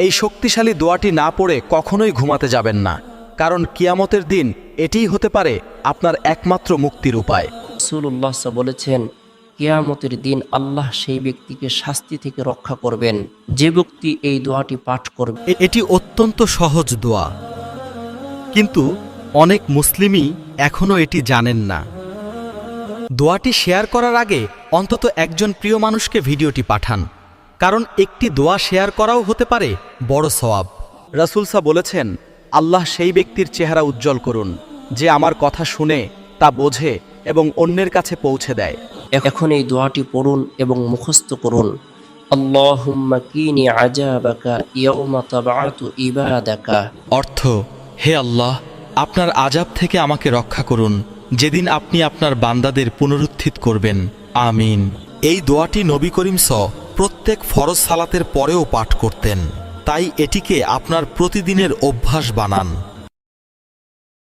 এই শক্তিশালী দোয়াটি না পড়ে কখনোই ঘুমাতে যাবেন না, কারণ কিয়ামতের দিন এটিই হতে পারে আপনার একমাত্র মুক্তির উপায়। রাসূলুল্লাহ বলেছেন, কিয়ামতের দিন আল্লাহ সেই ব্যক্তিকে শাস্তি থেকে রক্ষা করবেন যে ব্যক্তি এই দোয়াটি পাঠ করবে। এটি অত্যন্ত সহজ দোয়া, কিন্তু অনেক মুসলিমই এখনও এটি জানেন না। দোয়াটি শেয়ার করার আগে অন্তত একজন প্রিয় মানুষকে ভিডিওটি পাঠান, কারণ একটি দোয়া শেয়ার করাও হতে পারে বড় সওয়াব। রাসূল বলেছেন, আল্লাহ সেই ব্যক্তির চেহারা উজ্জ্বল করুন যে আমার কথা শুনে তা বোঝে এবং অন্যের কাছে পৌঁছে দেয়। এখন এই দোয়াটি পড়ুন এবং মুখস্থ করুন। আল্লাহুম্মা কিনি আযাবাকা ইয়াউমা তাবআতু ইবাদাকা। অর্থ, হে আল্লাহ, আপনার আযাব থেকে আমাকে রক্ষা করুন যেদিন আপনি আপনার বান্দাদের পুনরুত্থিত করবেন। আমিন। এই দোয়াটি নবী করিম প্রত্যেক ফরজ সালাতের পরেও পাঠ করতেন, তাই এটিকে আপনার প্রতিদিনের অভ্যাস বানান।